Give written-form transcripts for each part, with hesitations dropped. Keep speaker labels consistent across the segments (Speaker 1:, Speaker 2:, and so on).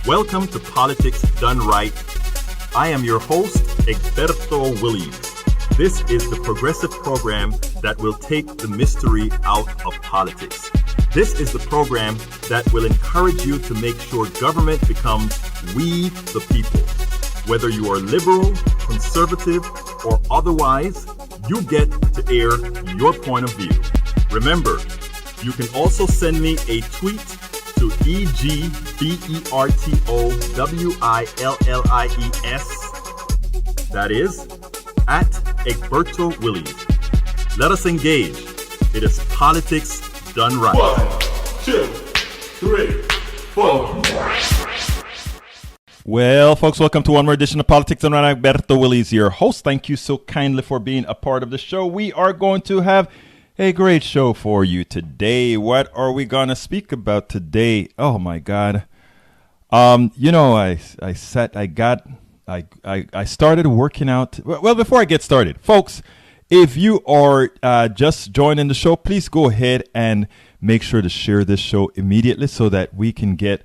Speaker 1: Welcome to Politics Done Right. I am your host, Egberto Willies. This is the progressive program that will take the mystery out of politics. This is the program that will encourage you to make sure government becomes we the people. Whether you are liberal, conservative, or otherwise, you get to air your point of view. Remember, you can also send me a tweet to EGBERTOWILLIES. That is, at Egberto Willies. Let us engage. It is politics done right.
Speaker 2: 1, 2, 3, 4.
Speaker 3: Well, folks, welcome to one more edition of Politics Done Right. Egberto Willies, your host. Thank you so kindly for being a part of the show. We are going to have a great show for you today. What are we going to speak about today? Oh, my God. I started working out. Well, before I get started, folks, if you are just joining the show, please go ahead and make sure to share this show immediately so that we can get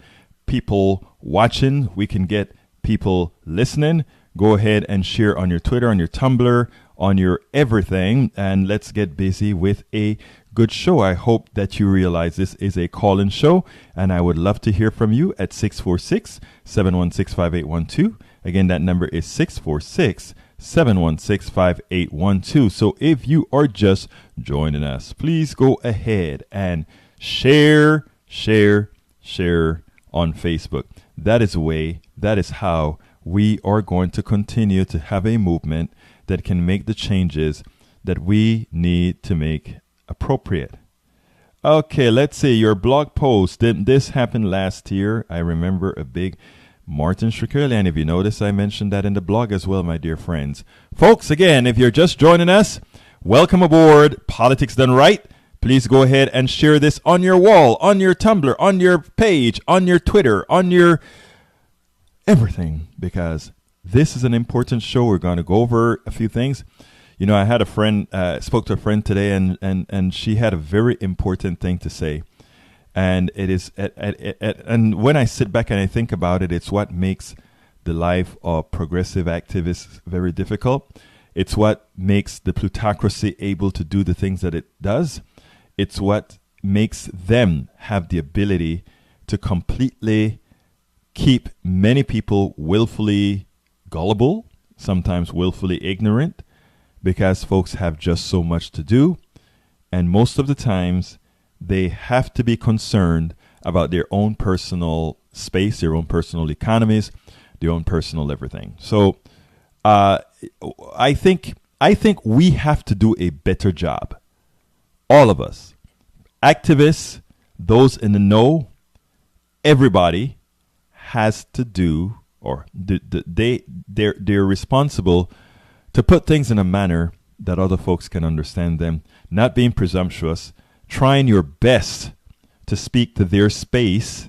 Speaker 3: people watching, we can get people listening. Go ahead and share on your Twitter, on your Tumblr, on your everything, and let's get busy with a good show. I hope that you realize this is a call-in show, and I would love to hear from you at 646-716-5812. Again, that number is 646-716-5812. So if you are just joining us, please go ahead and share on Facebook. That is a way, that is how we are going to continue to have a movement that can make the changes that we need to make appropriate. Okay, let's see. Your blog post. This happened last year. I remember a big Martin Shkreli, and if you notice, I mentioned that in the blog as well, my dear friends. Folks, again, if you're just joining us, welcome aboard Politics Done Right. Please go ahead and share this on your wall, on your Tumblr, on your page, on your Twitter, on your everything, because this is an important show. We're going to go over a few things. You know, I had a friend, spoke to a friend today, and she had a very important thing to say. And it is, and when I sit back and I think about it, it's what makes the life of progressive activists very difficult. It's what makes the plutocracy able to do the things that it does. It's what makes them have the ability to completely keep many people willfully gullible, sometimes willfully ignorant, because folks have just so much to do. And most of the times, they have to be concerned about their own personal space, their own personal economies, their own personal everything. So I think we have to do a better job. All of us, activists, those in the know, everybody has to do, or they're responsible to put things in a manner that other folks can understand them, not being presumptuous, trying your best to speak to their space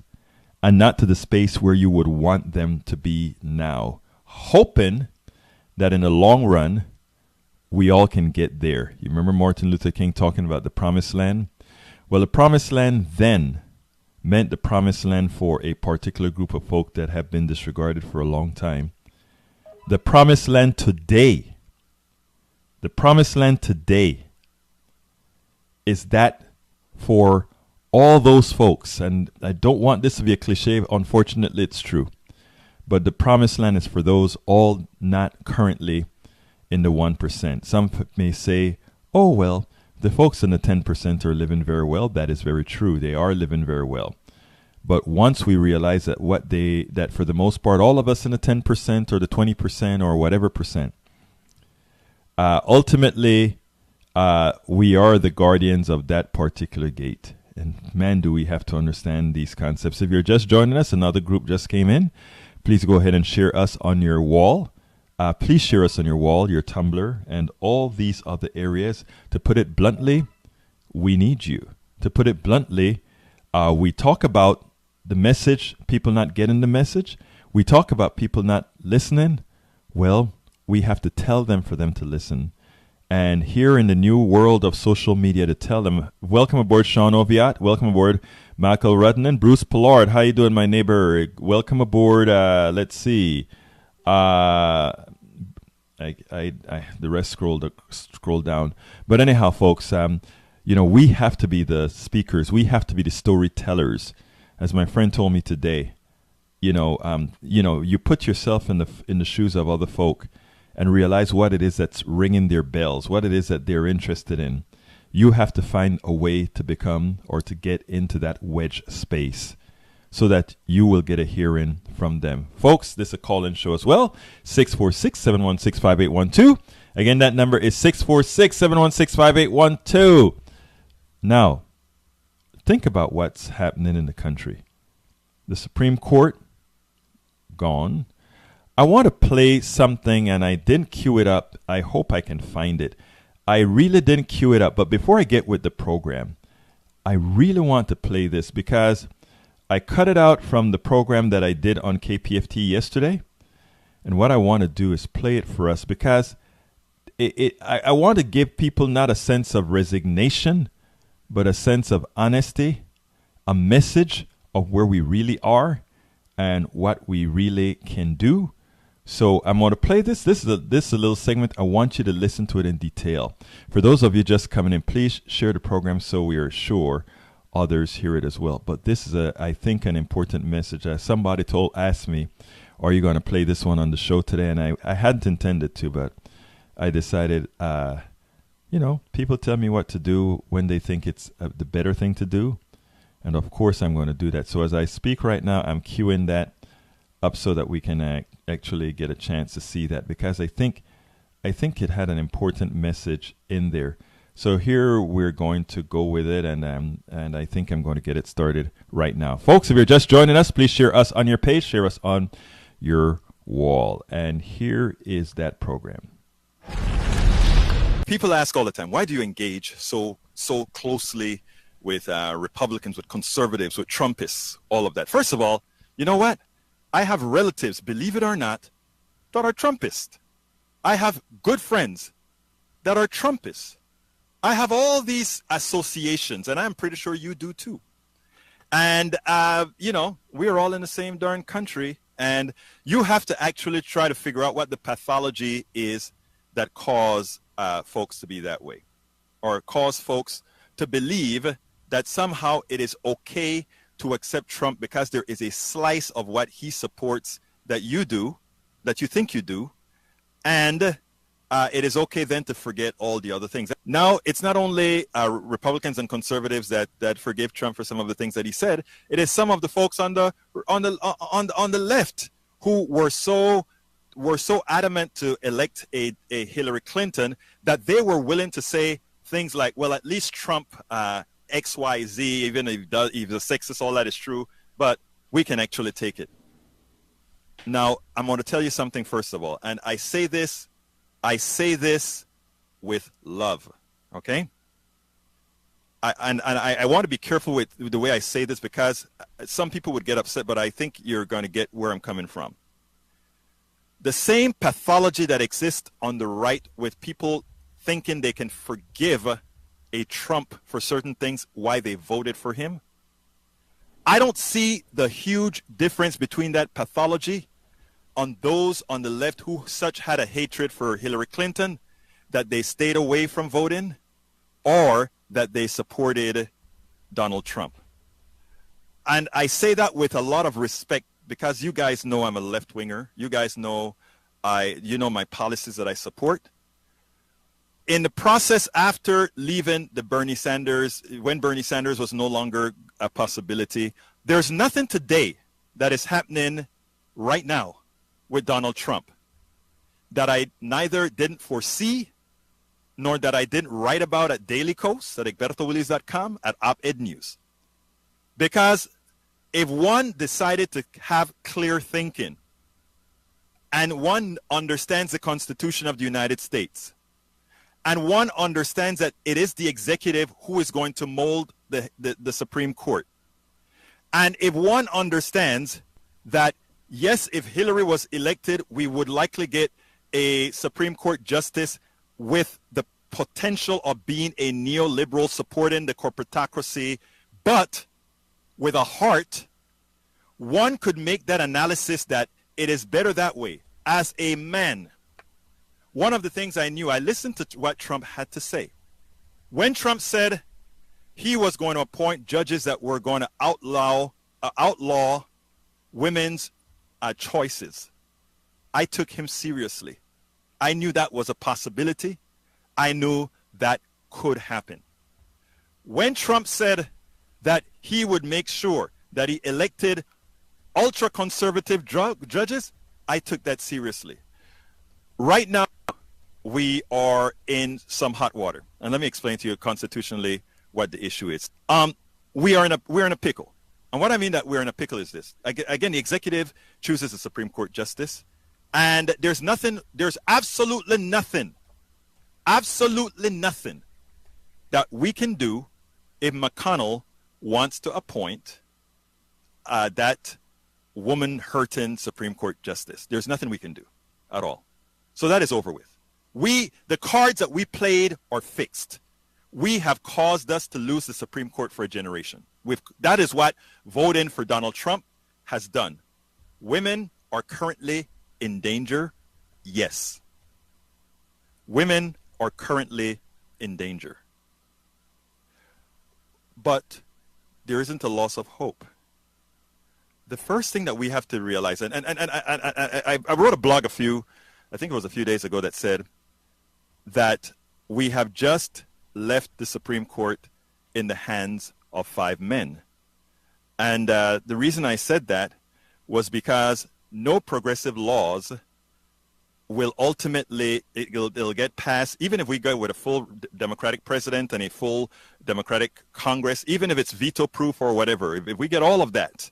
Speaker 3: and not to the space where you would want them to be now, hoping that in the long run, we all can get there. You remember Martin Luther King talking about the promised land? Well, the promised land then meant the promised land for a particular group of folk that have been disregarded for a long time. The promised land today is that for all those folks, and I don't want this to be a cliche, unfortunately it's true, but the promised land is for those all not currently in the 1%. Some may say, oh, well, the folks in the 10% are living very well. That is very true. They are living very well. But once we realize that that for the most part, all of us in the 10% or the 20% or whatever percent, ultimately, we are the guardians of that particular gate. And man, do we have to understand these concepts. If you're just joining us, another group just came in. Please go ahead and share us on your wall. Please share us on your wall, your Tumblr, and all these other areas. To put it bluntly, we need you. To put it bluntly, we talk about the message, people not getting the message. We talk about people not listening. Well, we have to tell them for them to listen. And here in the new world of social media, to tell them, welcome aboard Sean Oviatt, welcome aboard Michael Rudden and Bruce Pollard. How you doing, my neighbor? Welcome aboard. Let's see. The rest scroll down. But anyhow, folks, we have to be the speakers. We have to be the storytellers. As my friend told me today, you put yourself in the shoes of other folk and realize what it is that's ringing their bells, what it is that they're interested in. You have to find a way to become or to get into that wedge space so that you will get a hearing from them. Folks, this is a call-in show as well, 646-716-5812. Again, that number is 646-716-5812. Now, think about what's happening in the country. The Supreme Court, gone. I want to play something, and I didn't queue it up. I hope I can find it. I really didn't queue it up, but before I get with the program, I really want to play this because I cut it out from the program that I did on KPFT yesterday, and what I want to do is play it for us because I want to give people not a sense of resignation, but a sense of honesty, a message of where we really are and what we really can do. So I'm going to play this. This is a little segment. I want you to listen to it in detail. For those of you just coming in, please share the program so we are sure others hear it as well. But this is, I think, an important message. Somebody asked me, are you going to play this one on the show today? And I hadn't intended to, but I decided, people tell me what to do when they think it's the better thing to do. And of course, I'm going to do that. So as I speak right now, I'm queuing that up so that we can actually get a chance to see that, because I think it had an important message in there. So here we're going to go with it, and I think I'm going to get it started right now. Folks, if you're just joining us, please share us on your page, share us on your wall. And here is that program.
Speaker 1: People ask all the time, why do you engage so closely with Republicans, with conservatives, with Trumpists, all of that? First of all, you know what? I have relatives, believe it or not, that are Trumpists. I have good friends that are Trumpists. I have all these associations, and I'm pretty sure you do too. And, we're all in the same darn country, and you have to actually try to figure out what the pathology is that cause folks to be that way, or cause folks to believe that somehow it is okay to accept Trump because there is a slice of what he supports that you do, that you think you do, and it is okay then to forget all the other things. Now, it's not only Republicans and conservatives that forgive Trump for some of the things that he said. It is some of the folks on the left who were so adamant to elect a Hillary Clinton that they were willing to say things like, well, at least Trump XYZ, even if the sexist, all that is true, but we can actually take it. Now, I'm going to tell you something first of all, and I say this with love, okay? I want to be careful with the way I say this because some people would get upset, but I think you're going to get where I'm coming from. The same pathology that exists on the right with people thinking they can forgive a Trump for certain things, why they voted for him. I don't see the huge difference between that pathology on those on the left who such had a hatred for Hillary Clinton that they stayed away from voting, or that they supported Donald Trump. And I say that with a lot of respect because you guys know I'm a left-winger. You guys know my policies that I support. In the process after leaving when Bernie Sanders was no longer a possibility, there's nothing today that is happening right now with Donald Trump that I neither didn't foresee nor that I didn't write about at Daily Kos, at egbertowillies.com, at Op-Ed News. Because if one decided to have clear thinking and one understands the Constitution of the United States, and one understands that it is the executive who is going to mold the Supreme Court. And if one understands that, yes, if Hillary was elected, we would likely get a Supreme Court justice with the potential of being a neoliberal supporting the corporatocracy, but with a heart, one could make that analysis that it is better that way. As a man, one of the things I knew, I listened to what Trump had to say. When Trump said he was going to appoint judges that were going to outlaw women's choices, I took him seriously. I knew that was a possibility. I knew that could happen. When Trump said that he would make sure that he elected ultra-conservative judges, I took that seriously. Right now, we are in some hot water. And let me explain to you constitutionally what the issue is. We're in a pickle. And what I mean that we're in a pickle is this. Again, the executive chooses a Supreme Court justice. And there's absolutely nothing that we can do if McConnell wants to appoint that woman-hurting Supreme Court justice. There's nothing we can do at all. So that is over with. The cards that we played are fixed. We have caused us to lose the Supreme Court for a generation. That is what voting for Donald Trump has done. Women are currently in danger. Yes. Women are currently in danger. But there isn't a loss of hope. The first thing that we have to realize, and I wrote a blog I think it was a few days ago, that said that we have just left the Supreme Court in the hands of 5 men. And the reason I said that was because no progressive laws will ultimately, it'll get passed, even if we go with a full Democratic president and a full Democratic Congress, even if it's veto-proof or whatever, if we get all of that,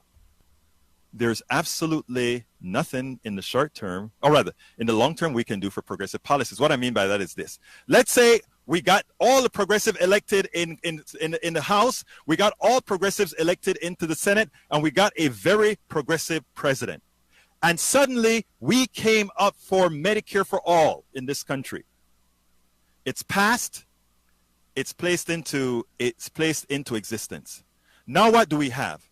Speaker 1: there's absolutely nothing in the short term, or rather, in the long term, we can do for progressive policies. What I mean by that is this. Let's say we got all the progressive elected in the House, we got all progressives elected into the Senate, and we got a very progressive president. And suddenly, we came up for Medicare for all in this country. It's passed. It's placed into existence. Now what do we have?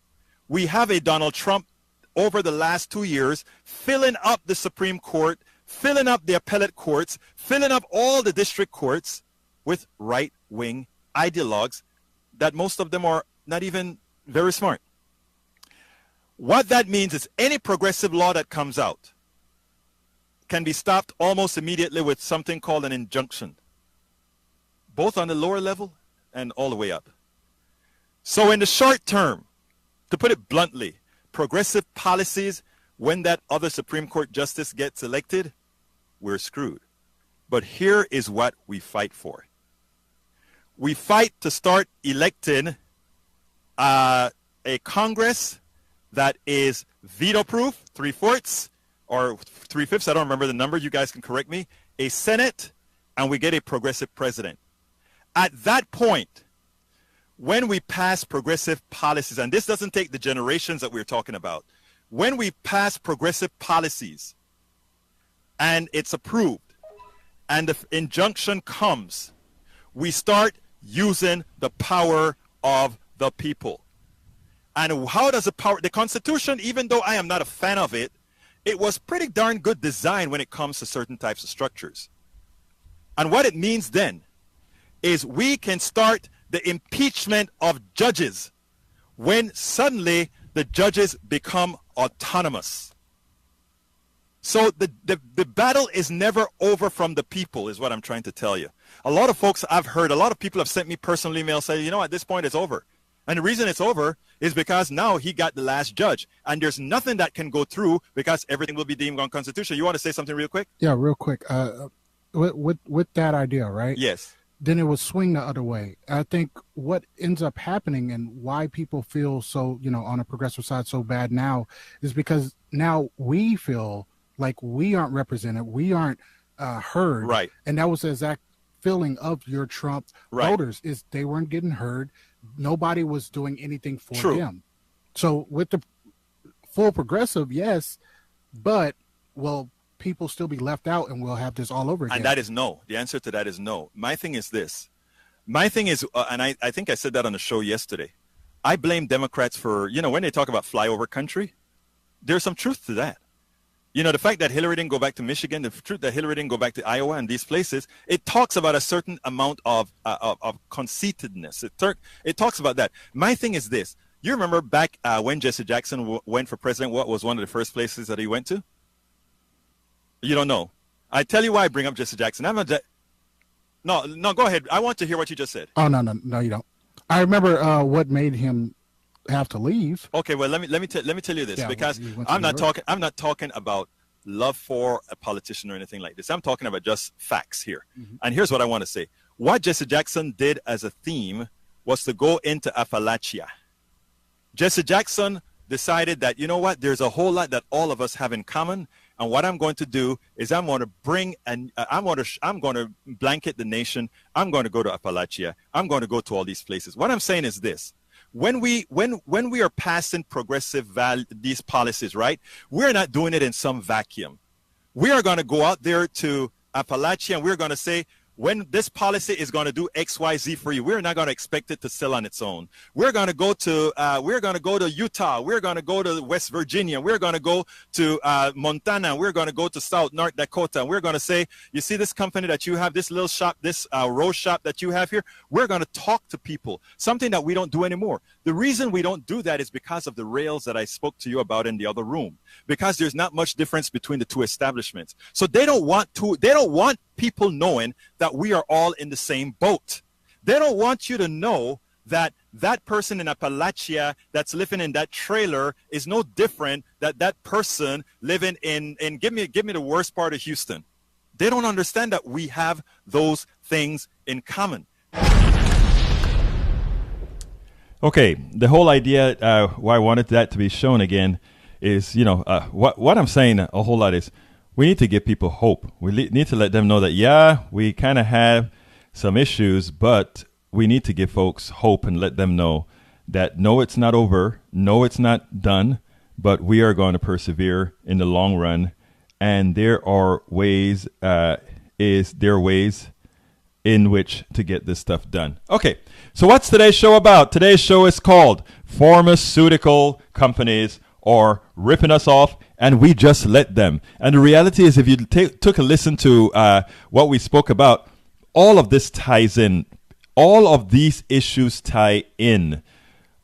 Speaker 1: We have a Donald Trump over the last 2 years filling up the Supreme Court, filling up the appellate courts, filling up all the district courts with right-wing ideologues that most of them are not even very smart. What that means is any progressive law that comes out can be stopped almost immediately with something called an injunction, both on the lower level and all the way up. So in the short term, to put it bluntly, progressive policies, when that other Supreme Court justice gets elected, we're screwed. But here is what we fight for. We fight to start electing a Congress that is veto-proof, 3/4 or 3/5, I don't remember the number, you guys can correct me, a Senate, and we get a progressive president. At that point, when we pass progressive policies, and this doesn't take the generations that we're talking about, when we pass progressive policies and it's approved and the injunction comes, we start using the power of the people. And how does the Constitution, even though I am not a fan of it, it was pretty darn good design when it comes to certain types of structures. And what it means then is we can start the impeachment of judges when suddenly the judges become autonomous. So the battle is never over from the people, is what I'm trying to tell you. A lot of folks I've heard, a lot of people have sent me personal emails saying, you know, at this point it's over. And the reason it's over is because now he got the last judge. And there's nothing that can go through because everything will be deemed unconstitutional. You want to say something real quick?
Speaker 4: Yeah, real quick. With that idea, right?
Speaker 1: Yes.
Speaker 4: Then it will swing the other way. I think what ends up happening and why people feel so, on a progressive side so bad now is because now we feel like we aren't represented. We aren't heard.
Speaker 1: Right.
Speaker 4: And that was the exact feeling of your Trump voters is they weren't getting heard. Nobody was doing anything for them. So with the full progressive, yes, but will people still be left out and we'll have this all over again?
Speaker 1: And that is no. The answer to that is no. My thing is this. My thing is, and I think I said that on the show yesterday.
Speaker 5: I blame Democrats for, when they talk about flyover country, there's some truth to that. The fact that Hillary didn't go back to Michigan, the truth that Hillary didn't go back to Iowa and these places, it talks about a certain amount of conceitedness. It talks about that. My thing is this. You remember back when Jesse Jackson went for president, what was one of the first places that he went to? You don't know. I tell you why I bring up Jesse Jackson. No, go ahead. I want to hear what you just said.
Speaker 4: Oh, no, you don't. I remember what made him have to leave.
Speaker 5: Okay, well, let me tell you this, because I'm not talking about love for a politician or anything like this. I'm talking about just facts here. Mm-hmm. And here's what I want to say. What Jesse Jackson did as a theme was to go into Appalachia. Jesse Jackson decided that, you know what, there's a whole lot that all of us have in common. And what I'm going to do is I'm going to blanket the nation. I'm going to go to Appalachia. I'm going to go to all these places. What I'm saying is this. When we are passing these policies, right, we're not doing it in some vacuum. We are going to go out there to Appalachia and we're going to say, when this policy is going to do X, Y, Z for you, we're not going to expect it to sell on its own. We're going to go to Utah. We're going to go to West Virginia. We're going to go to Montana. We're going to go to North Dakota. And we're going to say, you see this company that you have, this little shop, this rose shop that you have here. We're going to talk to people, something that we don't do anymore. The reason we don't do that is because of the rails that I spoke to you about in the other room, because there's not much difference between the two establishments. So they don't want people knowing that we are all in the same boat. They don't want you to know that that person in Appalachia that's living in that trailer is no different than that person living in give me the worst part of Houston. They don't understand that we have those things in common.
Speaker 3: Okay, the whole idea why I wanted that to be shown again is, what I'm saying a whole lot is, we need to give people hope. We need to let them know that, yeah, we kind of have some issues, but we need to give folks hope and let them know that, no, it's not over. No, it's not done, but we are going to persevere in the long run. And there are ways, in which to get this stuff done. Okay, so what's today's show about? Today's show is called Pharmaceutical Companies Are Ripping Us Off, and we just let them. And the reality is, if you took a listen to what we spoke about, all of this ties in. All of these issues tie in.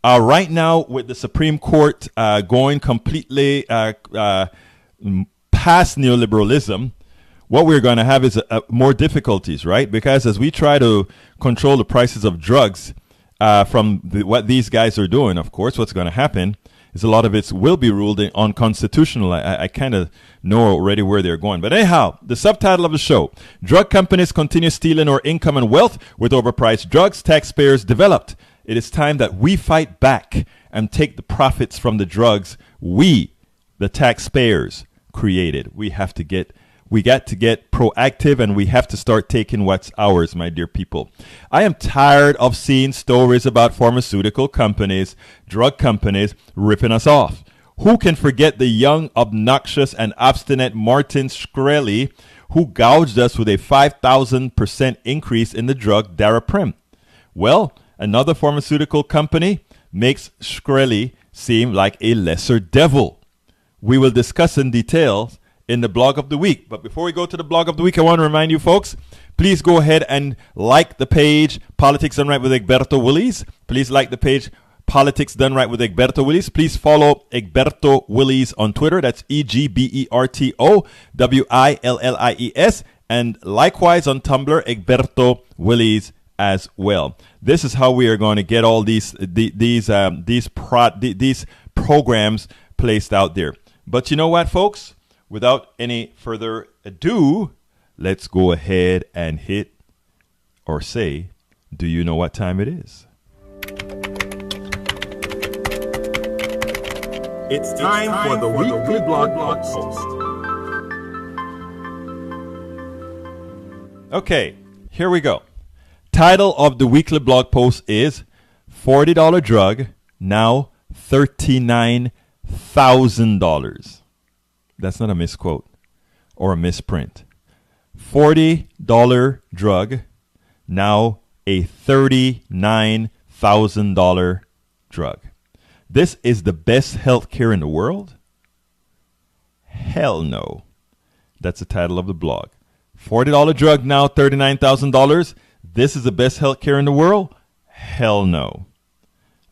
Speaker 3: Right now, with the Supreme Court going completely past neoliberalism, what we're going to have is more difficulties, right? Because as we try to control the prices of drugs from what these guys are doing, of course, what's going to happen is a lot of it will be ruled unconstitutional. I kind of know already where they're going. But anyhow, the subtitle of the show, Drug Companies Continue Stealing Our Income and Wealth with Overpriced Drugs Taxpayers Developed. It is time that we fight back and take the profits from the drugs we, the taxpayers, created. We got to get proactive, and we have to start taking what's ours, my dear people. I am tired of seeing stories about pharmaceutical companies, drug companies ripping us off. Who can forget the young, obnoxious, and obstinate Martin Shkreli, who gouged us with a 5,000% increase in the drug Daraprim? Well, another pharmaceutical company makes Shkreli seem like a lesser devil. We will discuss in detail in the blog of the week. But before we go to the blog of the week, I want to remind you folks, please go ahead and like the page Politics Done Right with Egberto Willies. Please like the page Politics Done Right with Egberto Willies. Please follow Egberto Willies on Twitter. That's EGBERTO WILLIES. And likewise on Tumblr, Egberto Willies as well. This is how we are going to get all these programs placed out there. But you know what, folks? Without any further ado, let's go ahead and hit or say, do you know what time it is?
Speaker 1: It's time for the weekly blog post.
Speaker 3: Okay, here we go. Title of the weekly blog post is $40 drug, now $39,000. That's not a misquote or a misprint. $40 drug, now a $39,000 drug. This is the best health care in the world? Hell no. That's the title of the blog. $40 drug now, $39,000. This is the best health care in the world? Hell no.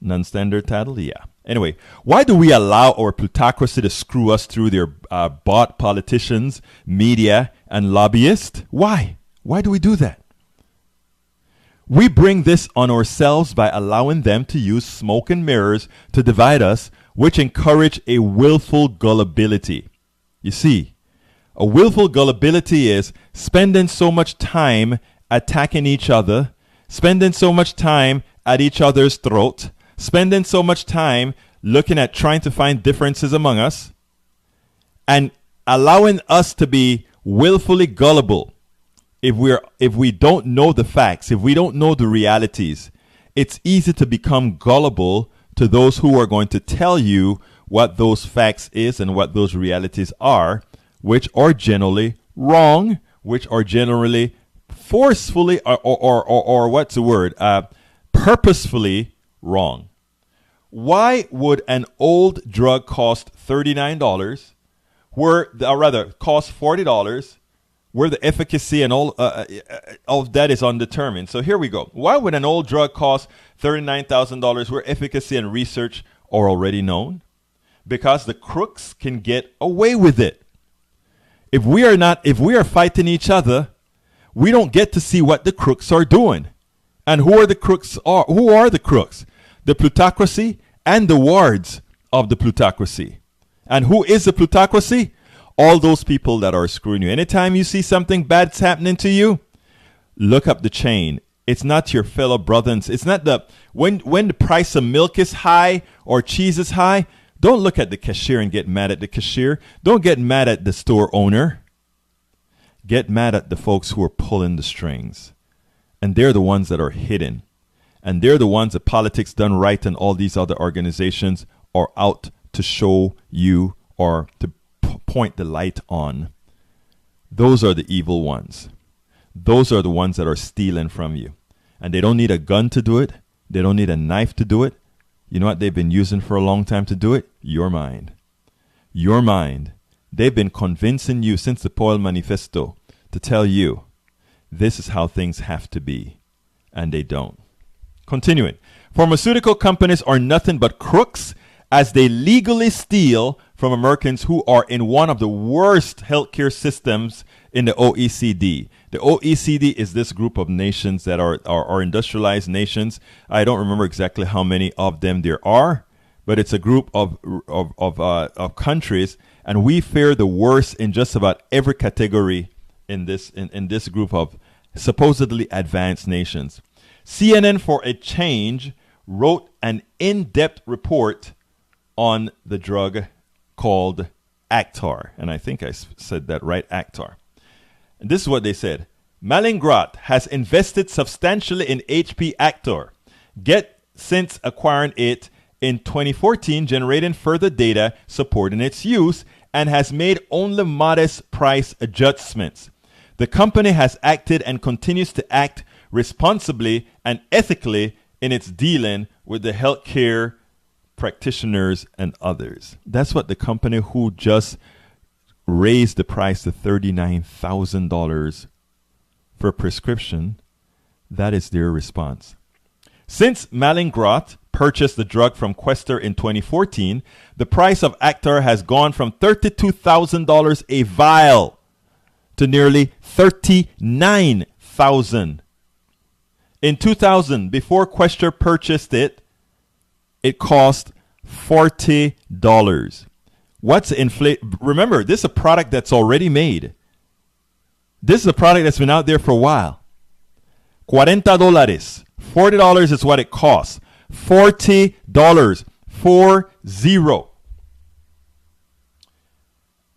Speaker 3: Non-standard title? Yeah. Anyway, why do we allow our plutocracy to screw us through their bought politicians, media, and lobbyists? Why? Why do we do that? We bring this on ourselves by allowing them to use smoke and mirrors to divide us, which encourage a willful gullibility. You see, a willful gullibility is spending so much time attacking each other, spending so much time at each other's throat, spending so much time looking at trying to find differences among us, and allowing us to be willfully gullible. If we don't know the facts, if we don't know the realities, it's easy to become gullible to those who are going to tell you what those facts is and what those realities are, which are generally wrong, which are generally forcefully or what's the word? Purposefully wrong. Why would an old drug cost $39 cost $40 where the efficacy and all of that is undetermined? So here we go. Why would an old drug cost $39,000 where efficacy and research are already known? Because the crooks can get away with it. If we are fighting each other, we don't get to see what the crooks are doing. And who are the crooks? Who are the crooks? The plutocracy and the wards of the plutocracy. And who is the plutocracy? All those people that are screwing you. Anytime you see something bad's happening to you, look up the chain. It's not your fellow brothers. It's not when the price of milk is high or cheese is high, don't look at the cashier and get mad at the cashier. Don't get mad at the store owner. Get mad at the folks who are pulling the strings. And they're the ones that are hidden. And they're the ones that Politics Done Right and all these other organizations are out to show you or to point the light on. Those are the evil ones. Those are the ones that are stealing from you. And they don't need a gun to do it. They don't need a knife to do it. You know what they've been using for a long time to do it? Your mind. Your mind. They've been convincing you since the Paul Manifesto to tell you this is how things have to be. And they don't. Continuing. Pharmaceutical companies are nothing but crooks as they legally steal from Americans who are in one of the worst healthcare systems in the OECD. The OECD is this group of nations that are industrialized nations. I don't remember exactly how many of them there are, but it's a group of countries, and we fare the worst in just about every category in this group of supposedly advanced nations. CNN for a Change wrote an in-depth report on the drug called Actar. And I think I said that right, Actar. And this is what they said. Mallinckrodt has invested substantially in HP Actar, since acquiring it in 2014, generating further data supporting its use, and has made only modest price adjustments. The company has acted and continues to act responsibly and ethically in its dealing with the healthcare practitioners and others. That's what the company who just raised the price to $39,000 for a prescription, that is their response. Since Mallinckrodt purchased the drug from Quester in 2014, the price of Actar has gone from $32,000 a vial to nearly $39,000. In 2000, before Quester purchased it, it cost $40. What's inflate? Remember, this is a product that's already made. This is a product that's been out there for a while. $40. $40 is what it costs. $40. 40.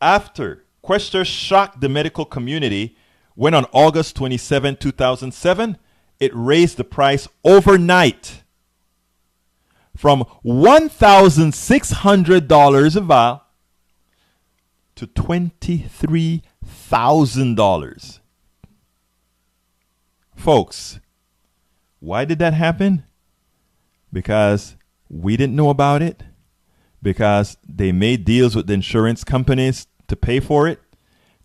Speaker 3: After Quester shocked the medical community when on August 27, 2007, it raised the price overnight from $1,600 a vial to $23,000. Folks, why did that happen? Because We didn't know about it because they made deals with the insurance companies to pay for it.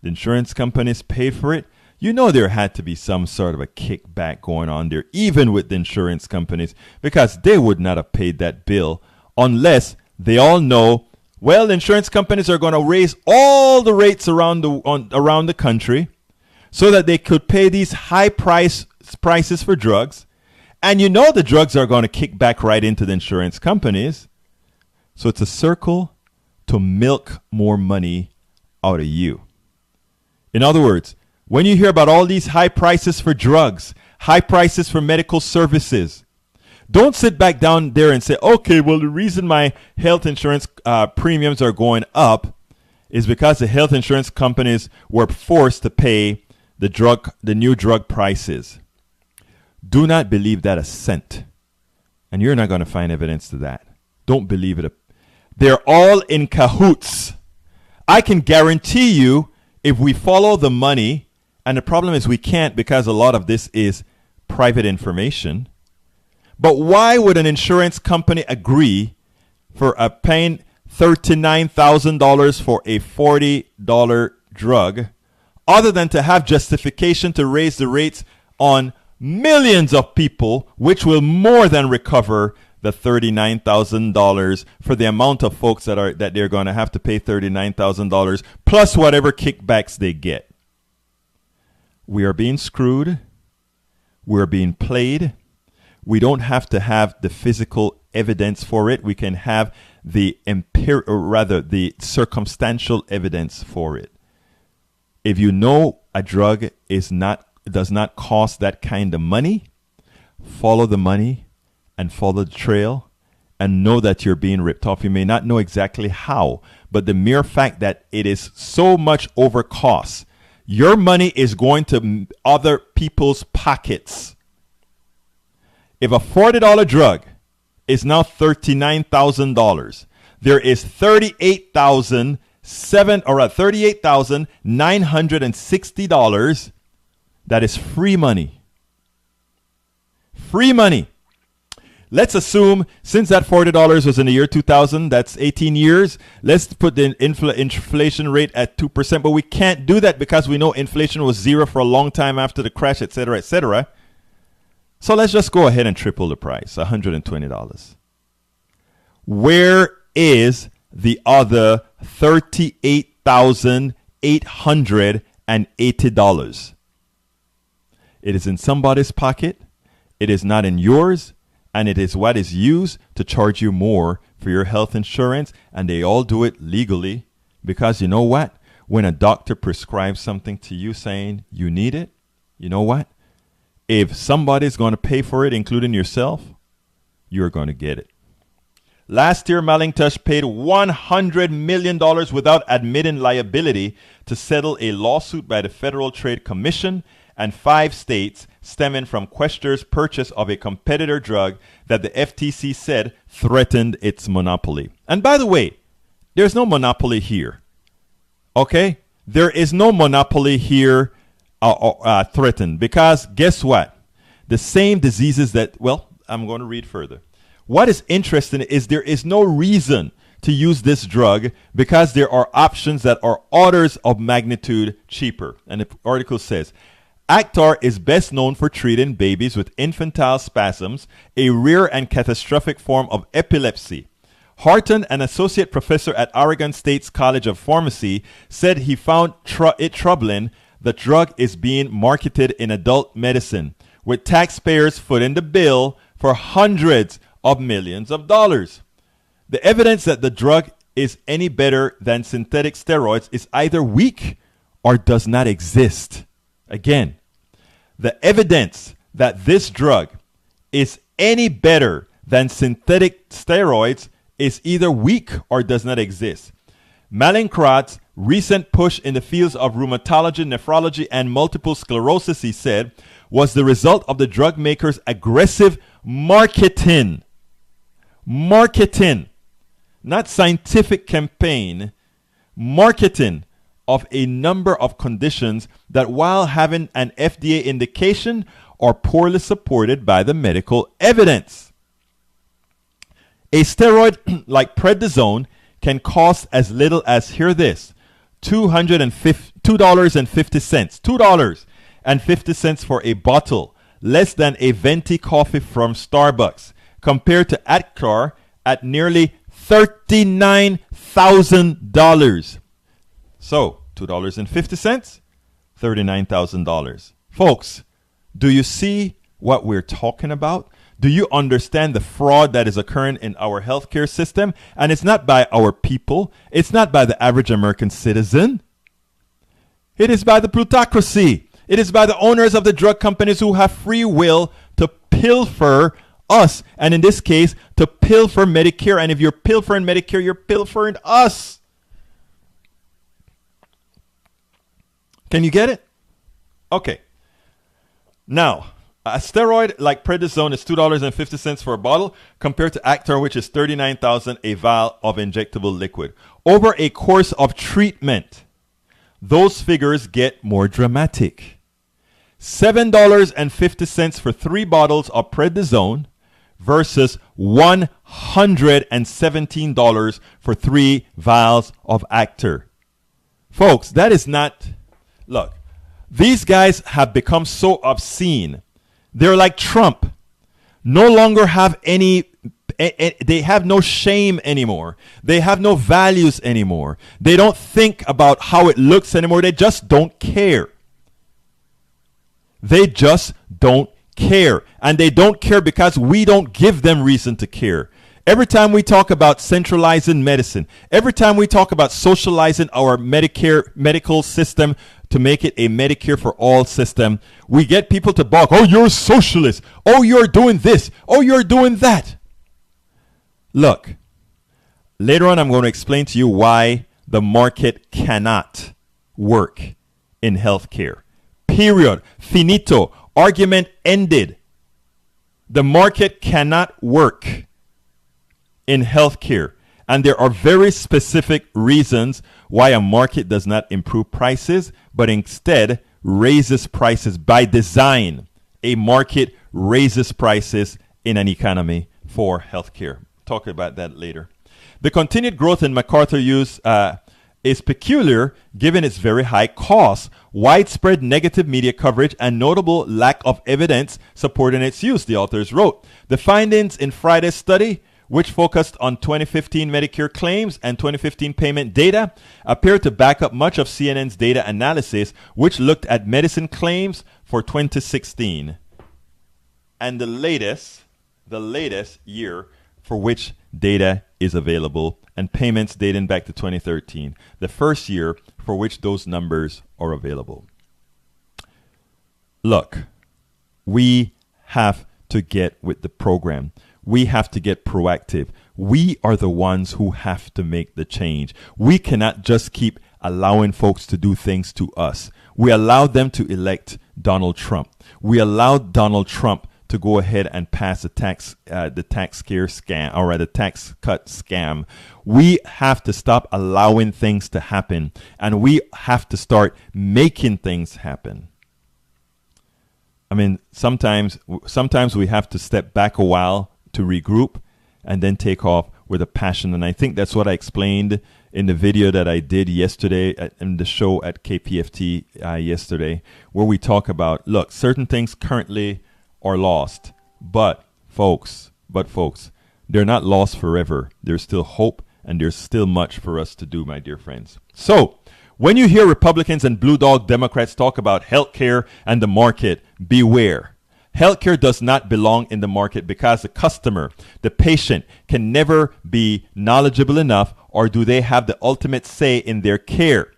Speaker 3: The insurance companies paid for it. You know there had to be some sort of a kickback going on there, even with the insurance companies, because they would not have paid that bill unless they all know, well, insurance companies are going to raise all the rates around the country so that they could pay these high prices for drugs. And you know the drugs are going to kick back right into the insurance companies. So it's a circle to milk more money out of you. In other words, when you hear about all these high prices for drugs, high prices for medical services, don't sit back down there and say, okay, well, the reason my health insurance premiums are going up is because the health insurance companies were forced to pay the new drug prices. Do not believe that a cent. And you're not going to find evidence to that. Don't believe it. They're all in cahoots. I can guarantee you, if we follow the money, and the problem is we can't because a lot of this is private information. But why would an insurance company agree for paying $39,000 for a $40 drug other than to have justification to raise the rates on millions of people, which will more than recover the $39,000 for the amount of folks that they're going to have to pay $39,000 plus whatever kickbacks they get? We are being screwed. We're being played. We don't have to have the physical evidence for it. We can have the the circumstantial evidence for it. If you know a drug does not cost that kind of money, follow the money and follow the trail and know that you're being ripped off. You may not know exactly how, but the mere fact that it is so much over cost, your money is going to other people's pockets. If a $40 drug is now $39,000, there is $38,960 that is free money. Free money. Let's assume since that $40 was in the year 2000, that's 18 years, let's put the inflation rate at 2%, but we can't do that because we know inflation was zero for a long time after the crash, etc., etc. So let's just go ahead and triple the price, $120. Where is the other $38,880? It is in somebody's pocket. It is not in yours. And it is what is used to charge you more for your health insurance. And they all do it legally because you know what? When a doctor prescribes something to you saying you need it, you know what? If somebody's going to pay for it, including yourself, you're going to get it. Last year, Malintosh paid $100 million without admitting liability to settle a lawsuit by the Federal Trade Commission and 5 states stemming from Quester's purchase of a competitor drug that the FTC said threatened its monopoly. And by the way, there's no monopoly here. Okay? There is no monopoly here threatened because guess what? The same diseases that, well, I'm going to read further. What is interesting is there is no reason to use this drug because there are options that are orders of magnitude cheaper. And the article says, Actar is best known for treating babies with infantile spasms, a rare and catastrophic form of epilepsy. Horton, an associate professor at Oregon State's College of Pharmacy, said he found it troubling the drug is being marketed in adult medicine, with taxpayers footing the bill for hundreds of millions of dollars. The evidence that the drug is any better than synthetic steroids is either weak or does not exist. Again, the evidence that this drug is any better than synthetic steroids is either weak or does not exist. Malincrot's recent push in the fields of rheumatology, nephrology, and multiple sclerosis, he said, was the result of the drug maker's aggressive marketing. Marketing, not scientific campaign, marketing of a number of conditions that, while having an FDA indication, are poorly supported by the medical evidence. A steroid like prednisone can cost as little as, hear this, $2.50. $2.50 for a bottle, less than a venti coffee from Starbucks, compared to Actar at nearly $39,000. So, $2.50, $39,000. Folks, do you see what we're talking about? Do you understand the fraud that is occurring in our healthcare system? And it's not by our people. It's not by the average American citizen. It is by the plutocracy. It is by the owners of the drug companies who have free will to pilfer us. And in this case, to pilfer Medicare. And if you're pilfering Medicare, you're pilfering us. Can you get it? Okay. Now, a steroid like prednisone is $2.50 for a bottle, compared to Actar, which is $39,000 a vial of injectable liquid. Over a course of treatment, those figures get more dramatic. $7.50 for 3 bottles of prednisone versus $117 for 3 vials of Actar. Folks, that is not... Look, these guys have become so obscene. They're like Trump. No longer have any, they have no shame anymore. They have no values anymore. They don't think about how it looks anymore. They just don't care. They just don't care. And they don't care because we don't give them reason to care. Every time we talk about centralizing medicine, every time we talk about socializing our Medicare medical system to make it a Medicare for all system, we get people to balk. Oh, you're a socialist. Oh, you're doing this. Oh, you're doing that. Look, later on I'm going to explain to you why the market cannot work in healthcare. Period. Finito. Argument ended. The market cannot work in healthcare. And there are very specific reasons why a market does not improve prices, but instead raises prices by design. A market raises prices in an economy for healthcare. Talk about that later. The continued growth in MacArthur use is peculiar given its very high cost, widespread negative media coverage, and notable lack of evidence supporting its use, the authors wrote. The findings in Friday's study, which focused on 2015 Medicare claims and 2015 payment data, appear to back up much of CNN's data analysis, which looked at medicine claims for 2016 and the latest year for which data is available, and payments dating back to 2013, the first year for which those numbers are available. Look, we have to get with the program. We have to get proactive. We are the ones who have to make the change. We cannot just keep allowing folks to do things to us. We allowed them to elect Donald Trump. We allowed Donald Trump to go ahead and pass the tax scare scam, or the tax cut scam. We have to stop allowing things to happen, and we have to start making things happen. I mean, sometimes we have to step back a while to regroup and then take off with a passion. And I think that's what I explained in the video that I did yesterday in the show at KPFT yesterday, where we talk about, look, certain things currently are lost, but folks, they're not lost forever. There's still hope, and there's still much for us to do, my dear friends. So when you hear Republicans and Blue Dog Democrats talk about healthcare and the market, beware. Healthcare does not belong in the market because the customer, the patient, can never be knowledgeable enough, or do they have the ultimate say in their care.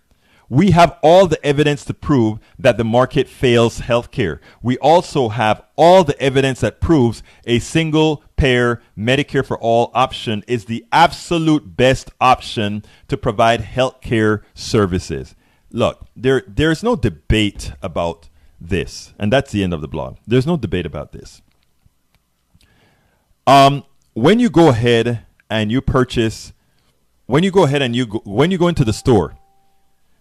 Speaker 3: We have all the evidence to prove that the market fails healthcare. We also have all the evidence that proves a single-payer Medicare for all option is the absolute best option to provide healthcare services. Look, there's no debate about this, and that's the end of the blog. There's no debate about this. When you go ahead and you purchase, when you go into the store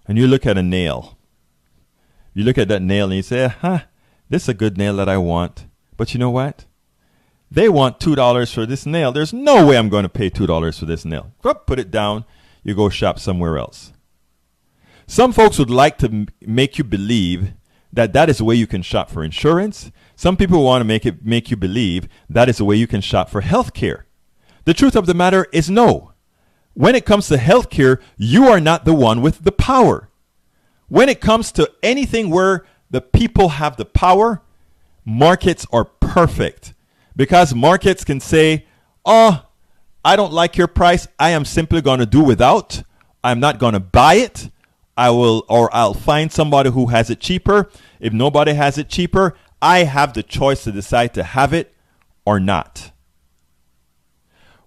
Speaker 3: and you look at a nail, you look at that nail and you say, this is a good nail that I want. But you know what? They want $2 for this nail. There's no way I'm going to pay $2 for this nail. Put it down. You go shop somewhere else. Some folks would like to make you believe that that is the way you can shop for insurance. Some people want to make you believe that is the way you can shop for health care. The truth of the matter is no. When it comes to health care, you are not the one with the power. When it comes to anything where the people have the power, markets are perfect. Because markets can say, oh, I don't like your price. I am simply going to do without. I'm not going to buy it. I'll find somebody who has it cheaper. If nobody has it cheaper, I have the choice to decide to have it or not.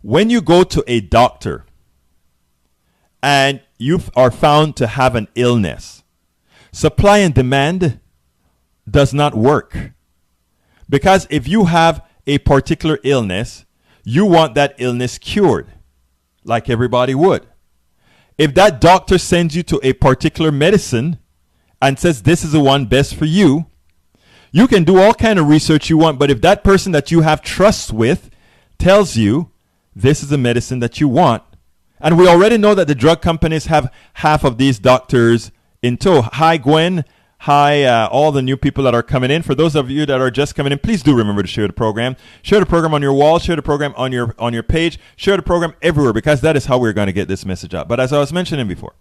Speaker 3: When you go to a doctor and you are found to have an illness, supply and demand does not work. Because if you have a particular illness, you want that illness cured, like everybody would. If that doctor sends you to a particular medicine and says this is the one best for you, you can do all kind of research you want, but if that person that you have trust with tells you this is the medicine that you want, and we already know that the drug companies have half of these doctors in tow. Hi, Gwen. Hi, all the new people that are coming in. For those of you that are just coming in, please do remember to share the program. Share the program on your wall. Share the program on your page. Share the program everywhere, because that is how we're going to get this message out. But as I was mentioning before,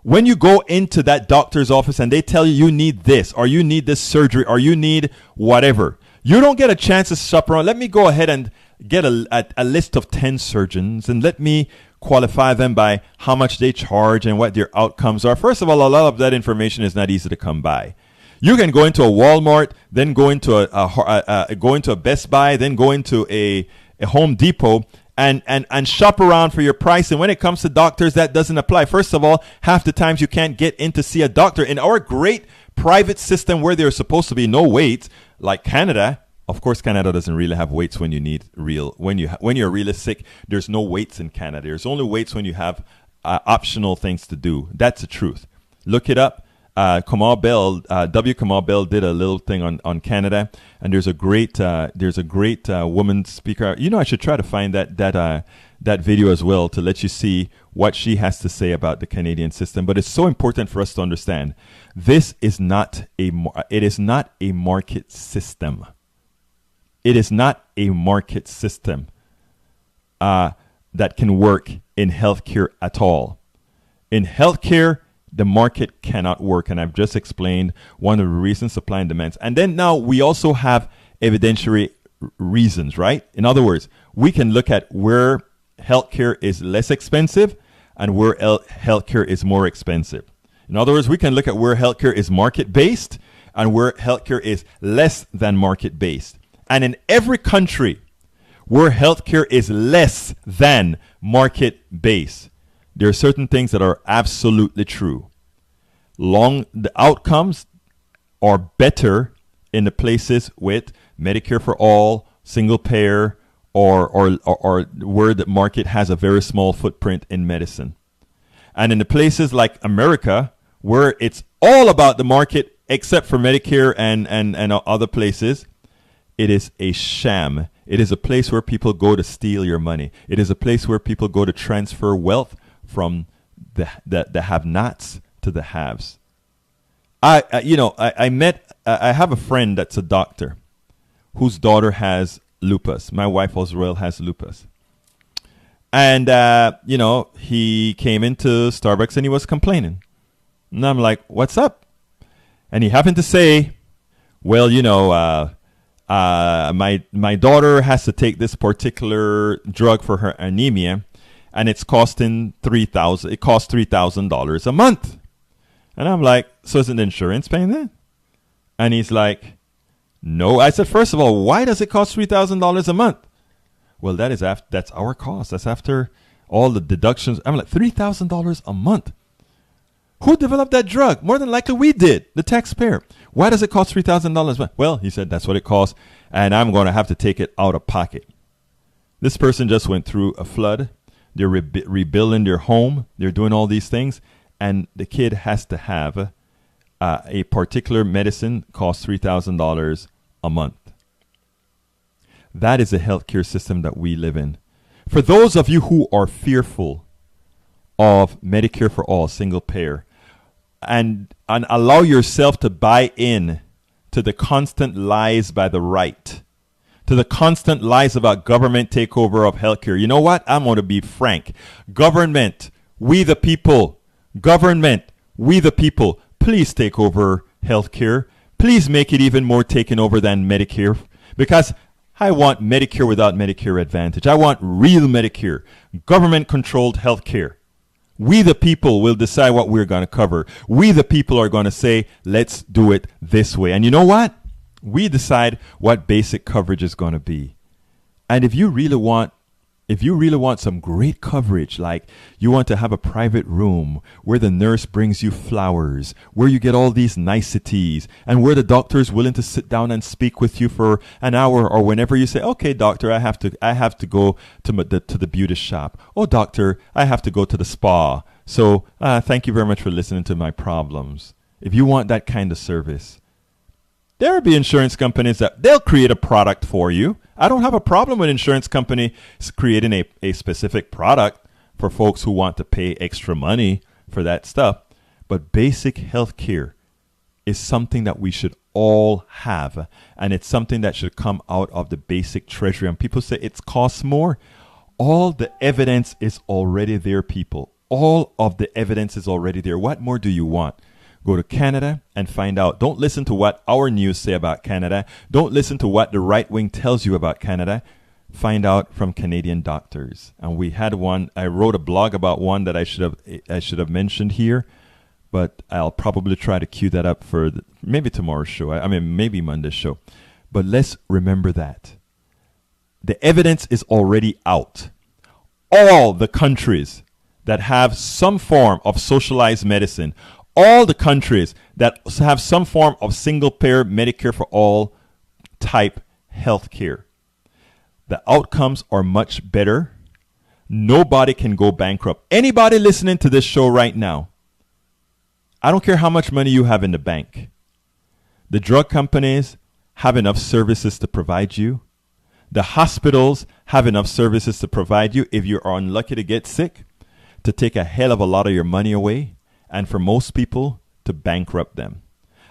Speaker 3: when you go into that doctor's office and they tell you you need this, or you need this surgery, or you need whatever, you don't get a chance to shop around. Let me go ahead and get a list of 10 surgeons and let me qualify them by how much they charge and what their outcomes are. First of all, a lot of that information is not easy to come by. You can go into a Walmart, then go into a Best Buy, then go into a Home Depot and shop around for your price. And when it comes to doctors, that doesn't apply. First of all, half the times you can't get in to see a doctor. In our great private system where there's supposed to be no waits, like Canada. Of course, Canada doesn't really have waits when you need when you're really sick. There's no waits in Canada. There's only waits when you have optional things to do. That's the truth. Look it up. Kamal Bell, Kamal Bell did a little thing on Canada, and there's a great woman speaker. You know, I should try to find that video as well to let you see what she has to say about the Canadian system. But it's so important for us to understand this is not a market system. It is not a market system that can work in healthcare at all. In healthcare, the market cannot work, and I've just explained one of the reasons, supply and demands. And then now we also have evidentiary reasons, right? In other words, we can look at where healthcare is less expensive and where healthcare is more expensive. In other words, we can look at where healthcare is market-based and where healthcare is less than market-based. And in every country where healthcare is less than market-based, there are certain things that are absolutely true. The outcomes are better in the places with Medicare for all, single payer, or where the market has a very small footprint in medicine. And in the places like America, where it's all about the market except for Medicare and other places, it is a sham. It is a place where people go to steal your money. It is a place where people go to transfer wealth from the have-nots to the haves. I have a friend that's a doctor whose daughter has lupus. My wife as well has lupus. And, he came into Starbucks and he was complaining. And I'm like, what's up? And he happened to say, well, my daughter has to take this particular drug for her anemia, and it's costing $3,000 a month. And I'm like, so isn't the insurance paying that? And he's like, no. I said, first of all, why does it cost $3,000 a month? Well, that's our cost. That's after all the deductions. I'm like, $3,000 a month. Who developed that drug? More than likely we did, the taxpayer. Why does it cost $3,000 a month? Well, he said that's what it costs, and I'm going to have to take it out of pocket. This person just went through a flood. They're rebuilding their home. They're doing all these things, and the kid has to have a particular medicine costs $3,000 a month. That is the healthcare system that we live in. For those of you who are fearful of Medicare for all, single payer, and allow yourself to buy in to the constant lies by the right, to the constant lies about government takeover of healthcare. You know what? I'm going to be frank. Government, we the people. Government, we the people. Please take over healthcare. Please make it even more taken over than Medicare, because I want Medicare without Medicare Advantage. I want real Medicare, government-controlled healthcare. We the people will decide what we're going to cover. We the people are going to say, let's do it this way. And you know what? We decide what basic coverage is going to be. And if you really want some great coverage, like you want to have a private room where the nurse brings you flowers, where you get all these niceties, and where the doctor is willing to sit down and speak with you for an hour, or whenever you say, okay, doctor, I have to go to the beauty shop. Oh, doctor, I have to go to the spa. So thank you very much for listening to my problems. If you want that kind of service, there will be insurance companies that they'll create a product for you. I don't have a problem with insurance companies creating a specific product for folks who want to pay extra money for that stuff. But basic health care is something that we should all have. And it's something that should come out of the basic treasury. And people say it costs more. All the evidence is already there, people. All of the evidence is already there. What more do you want? Go to Canada and find out. Don't listen to what our news say about Canada. Don't listen to what the right wing tells you about Canada. Find out from Canadian doctors. And we had one. I wrote a blog about one that I should have mentioned here, but I'll probably try to cue that up for maybe tomorrow's show. Maybe Monday's show. But let's remember that the evidence is already out. All the countries that have some form of socialized medicine, all the countries that have some form of single-payer Medicare for all type health care, the outcomes are much better. Nobody can go bankrupt. Anybody listening to this show right now, I don't care how much money you have in the bank. The drug companies have enough services to provide you. The hospitals have enough services to provide you if you are unlucky to get sick, to take a hell of a lot of your money away. And for most people, to bankrupt them.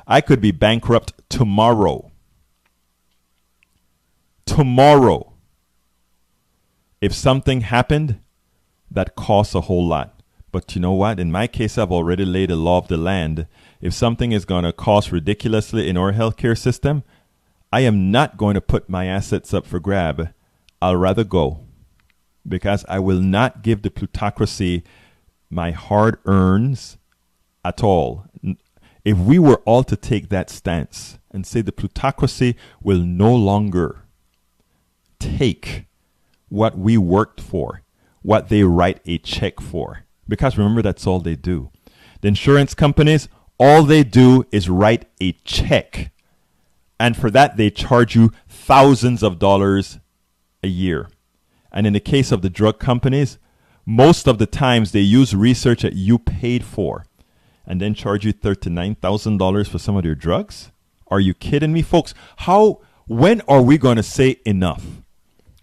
Speaker 3: I could be bankrupt tomorrow. Tomorrow. If something happened, that costs a whole lot. But you know what? In my case, I've already laid the law of the land. If something is going to cost ridiculously in our healthcare system, I am not going to put my assets up for grab. I'll rather go. Because I will not give the plutocracy my hard earns at all. If we were all to take that stance and say the plutocracy will no longer take what we worked for, what they write a check for, because remember, that's all they do. The insurance companies, all they do is write a check, and for that they charge you thousands of dollars a year. And in the case of the drug companies, most of the times they use research that you paid for and then charge you $39,000 for some of your drugs? Are you kidding me, folks? When are we going to say enough?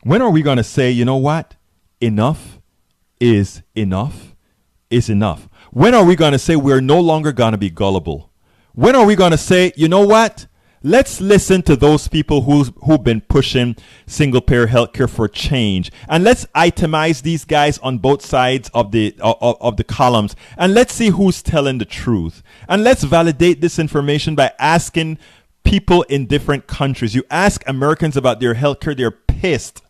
Speaker 3: When are we going to say, you know what? Enough is enough is enough. When are we going to say we're no longer going to be gullible? When are we going to say, you know what? Let's listen to those people who've been pushing single-payer healthcare for change, and let's itemize these guys on both sides of the columns, and let's see who's telling the truth. And let's validate this information by asking people in different countries. You ask Americans about their healthcare, they're pissed.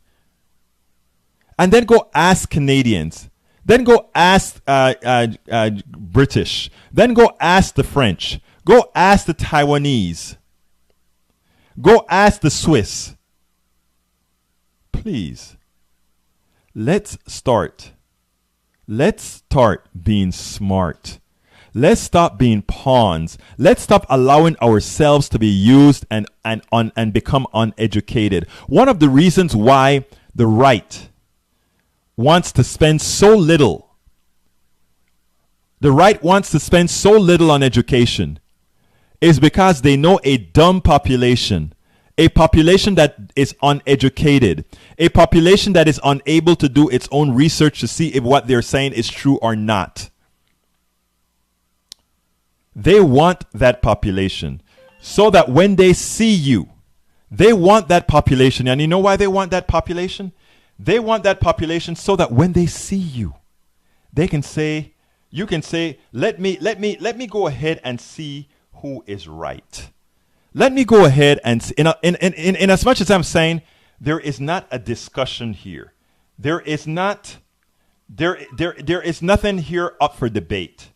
Speaker 3: And then go ask Canadians. Then go ask British. Then go ask the French. Go ask the Taiwanese. Go ask the Swiss. Please. Let's start. Let's start being smart. Let's stop being pawns. Let's stop allowing ourselves to be used and become uneducated. One of the reasons why the right wants to spend so little, on education is because they know a dumb population a population that is uneducated, a population that is unable to do its own research to see if what they're saying is true or not. They want that population so that when they see you, they want that population. And you know why they want that population? They want that population so that when they see you, they can say, you can say, let me go ahead and see who is right. Let me go ahead and, in as much as I'm saying, there is not a discussion here. There is not, there is nothing here up for debate.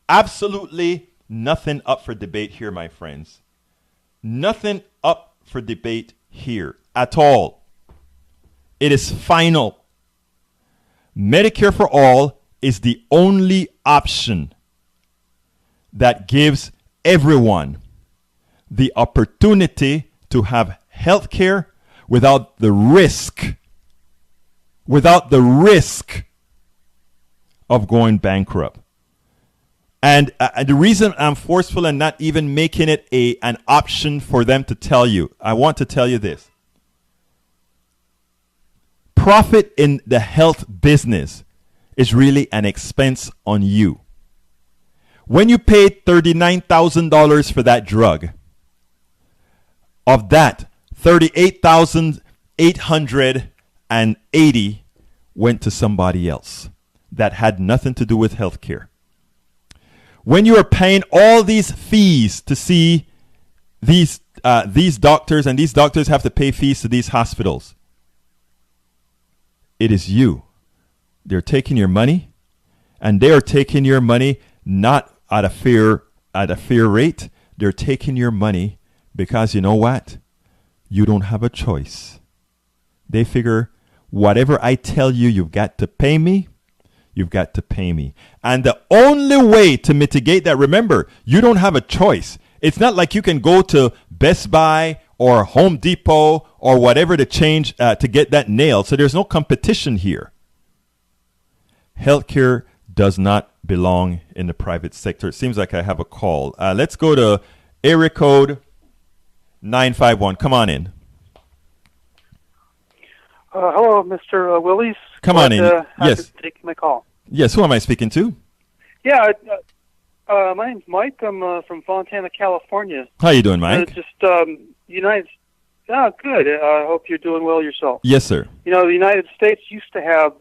Speaker 3: Absolutely nothing up for debate here, my friends. Nothing up for debate here at all. It is final. Medicare for all is the only option that gives everyone the opportunity to have health care without the risk of going bankrupt. And the reason I'm forceful and not even making it an option for them to tell you, I want to tell you this. Profit in the health business is really an expense on you. When you paid $39,000 for that drug, of that, $38,880 went to somebody else that had nothing to do with healthcare. When you are paying all these fees to see these doctors, and these doctors have to pay fees to these hospitals, it is you. They're taking your money, and they are taking your money not at a fair rate. They're taking your money because you know what? You don't have a choice. They figure, whatever I tell you, you've got to pay me. You've got to pay me. And the only way to mitigate that, remember, you don't have a choice. It's not like you can go to Best Buy or Home Depot or whatever to change to get that nailed. So there's no competition here. Healthcare does not belong in the private sector. It seems like I have a call. Let's go to area code 951. Come on in.
Speaker 6: Hello, Mr. Willies.
Speaker 3: Come on in. Yes.
Speaker 6: Take my call.
Speaker 3: Yes. Who am I speaking to?
Speaker 6: Yeah. My name's Mike. I'm from Fontana, California.
Speaker 3: How you doing, Mike?
Speaker 6: United. Oh, good. I hope you're doing well yourself.
Speaker 3: Yes, sir.
Speaker 6: You know, the United States used to have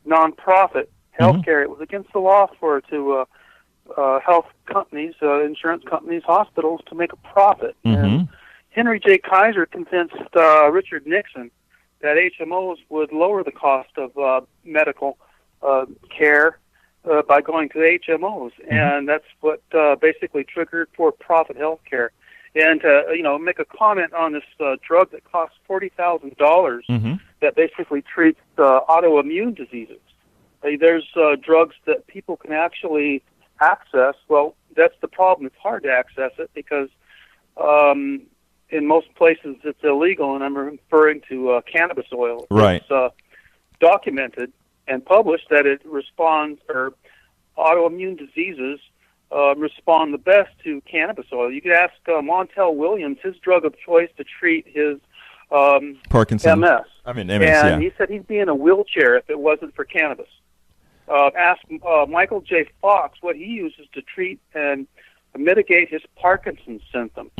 Speaker 6: nonprofit health care. It was against the law to health companies, insurance companies, hospitals to make a profit. And Henry J. Kaiser convinced Richard Nixon that HMOs would lower the cost of medical care by going to HMOs, and that's what basically triggered for-profit health care. And to make a comment on this drug that costs $40,000 that basically treats autoimmune diseases. There's drugs that people can actually access. Well, that's the problem. It's hard to access it because in most places it's illegal, and I'm referring to cannabis oil.
Speaker 3: Right.
Speaker 6: It's documented and published that it responds, or autoimmune diseases respond the best to cannabis oil. You could ask Montel Williams, his drug of choice to treat his
Speaker 3: Parkinson's.
Speaker 6: MS.
Speaker 3: I mean, MS,
Speaker 6: and he said he'd be in a wheelchair if it wasn't for cannabis. Ask Michael J. Fox what he uses to treat and mitigate his Parkinson's symptom,